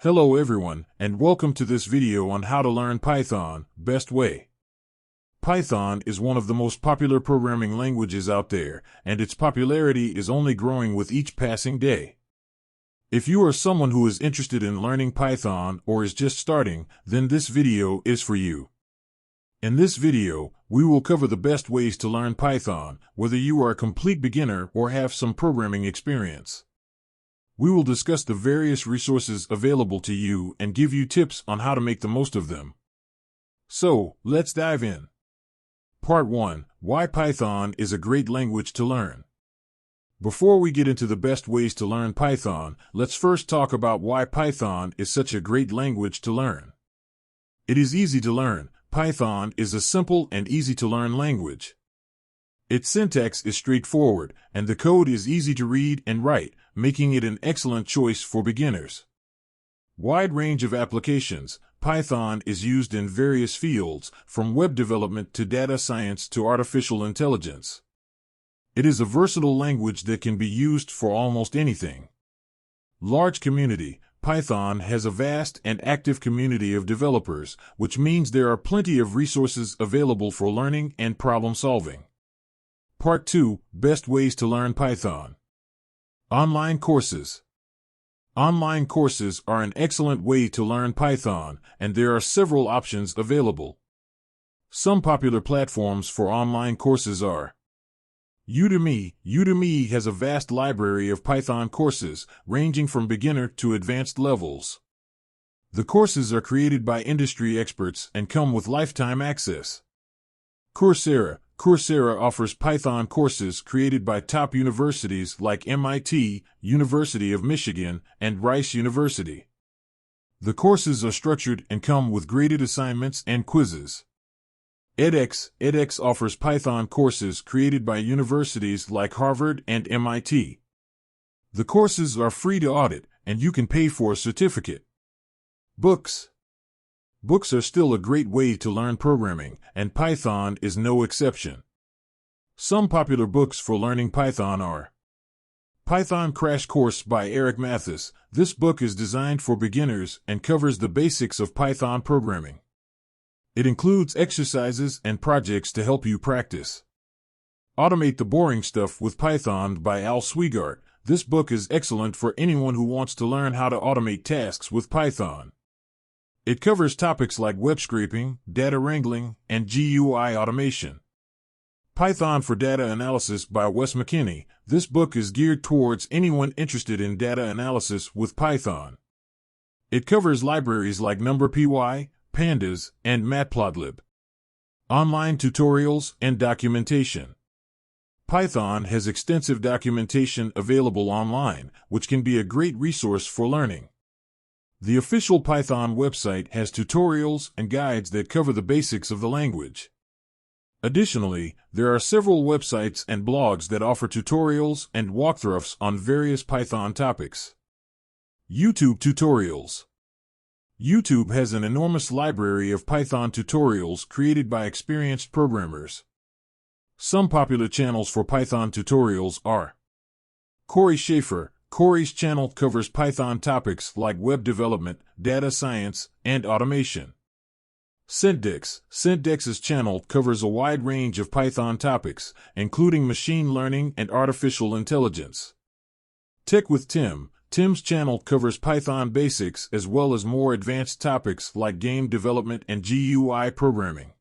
Hello everyone, and welcome to this video on how to learn Python, best way. Python is one of the most popular programming languages out there, and its popularity is only growing with each passing day. If you are someone who is interested in learning Python or is just starting, then this video is for you. In this video, we will cover the best ways to learn Python, whether you are a complete beginner or have some programming experience. We will discuss the various resources available to you and give you tips on how to make the most of them. So, let's dive in. Part 1. Why Python is a great language to learn. Before we get into the best ways to learn Python, let's first talk about why Python is such a great language to learn. It is easy to learn. Python is a simple and easy-to-learn language. Its syntax is straightforward, and the code is easy to read and write, making it an excellent choice for beginners. Wide range of applications. Python is used in various fields, from web development to data science to artificial intelligence. It is a versatile language that can be used for almost anything. Large community. Python has a vast and active community of developers, which means there are plenty of resources available for learning and problem solving. Part 2. Best ways to learn Python. Online courses. Online courses are an excellent way to learn Python, and there are several options available. Some popular platforms for online courses are Udemy. Udemy has a vast library of Python courses, ranging from beginner to advanced levels. The courses are created by industry experts and come with lifetime access. Coursera. Coursera offers Python courses created by top universities like MIT, University of Michigan, and Rice University. The courses are structured and come with graded assignments and quizzes. edX. edX offers Python courses created by universities like Harvard and MIT. The courses are free to audit, and you can pay for a certificate. Books. Books are still a great way to learn programming, and Python is no exception. Some popular books for learning Python are Python Crash Course by Eric Mathis. This book is designed for beginners and covers the basics of Python programming. It includes exercises and projects to help you practice. Automate the Boring Stuff with Python by Al Sweigart. This book is excellent for anyone who wants to learn how to automate tasks with Python. It covers topics like web scraping, data wrangling, and GUI automation. Python for Data Analysis by Wes McKinney. This book is geared towards anyone interested in data analysis with Python. It covers libraries like NumPy, Pandas, and Matplotlib. Online tutorials and documentation. Python has extensive documentation available online, which can be a great resource for learning. The official Python website has tutorials and guides that cover the basics of the language. Additionally, there are several websites and blogs that offer tutorials and walkthroughs on various Python topics. YouTube tutorials. YouTube has an enormous library of Python tutorials created by experienced programmers. Some popular channels for Python tutorials are Corey Schaefer. Corey's channel covers Python topics like web development, data science, and automation. CentDex. CentDex's channel covers a wide range of Python topics, including machine learning and artificial intelligence. Tech with Tim. Tim's channel covers Python basics as well as more advanced topics like game development and GUI programming.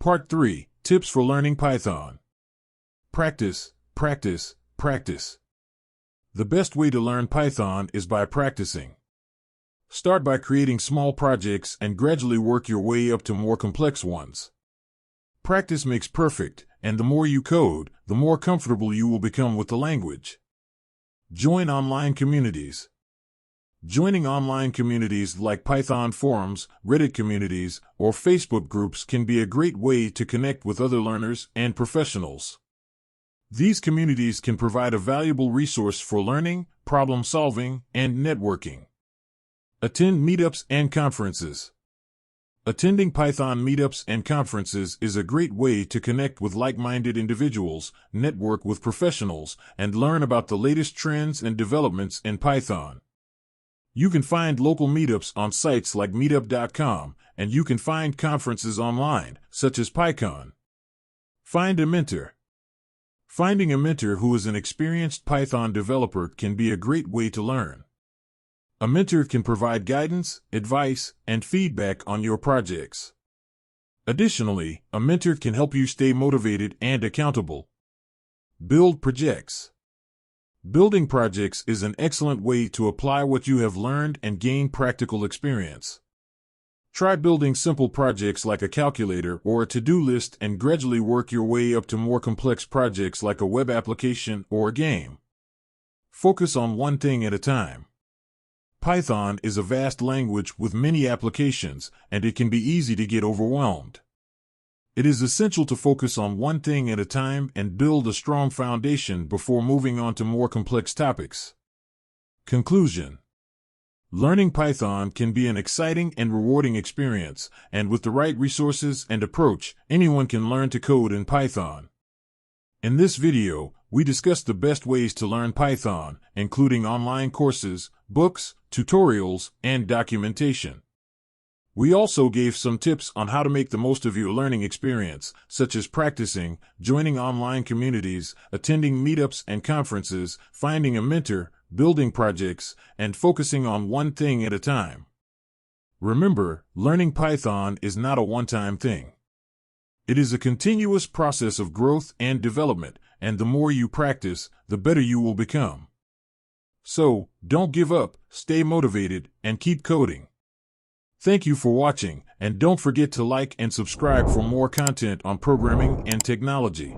Part 3. Tips for learning Python. Practice, practice, practice. The best way to learn Python is by practicing. Start by creating small projects and gradually work your way up to more complex ones. Practice makes perfect, and the more you code, the more comfortable you will become with the language. Join online communities. Joining online communities like Python forums, Reddit communities, or Facebook groups can be a great way to connect with other learners and professionals. These communities can provide a valuable resource for learning, problem solving, and networking. Attend meetups and conferences. Attending Python meetups and conferences is a great way to connect with like-minded individuals, network with professionals, and learn about the latest trends and developments in Python. You can find local meetups on sites like meetup.com, and you can find conferences online, such as PyCon. Find a mentor. Finding a mentor who is an experienced Python developer can be a great way to learn. A mentor can provide guidance, advice, and feedback on your projects. Additionally, a mentor can help you stay motivated and accountable. Build projects. Building projects is an excellent way to apply what you have learned and gain practical experience. Try building simple projects like a calculator or a to-do list and gradually work your way up to more complex projects like a web application or a game. Focus on one thing at a time. Python is a vast language with many applications, and it can be easy to get overwhelmed. It is essential to focus on one thing at a time and build a strong foundation before moving on to more complex topics. Conclusion. Learning Python can be an exciting and rewarding experience, and with the right resources and approach, anyone can learn to code in Python. In this video, we discussed the best ways to learn Python, including online courses, books, tutorials, and documentation. We also gave some tips on how to make the most of your learning experience, such as practicing, joining online communities, attending meetups and conferences, finding a mentor, building projects, and focusing on one thing at a time. Remember, learning Python is not a one-time thing. It is a continuous process of growth and development, and the more you practice, the better you will become. So, don't give up, stay motivated, and keep coding. Thank you for watching, and don't forget to like and subscribe for more content on programming and technology.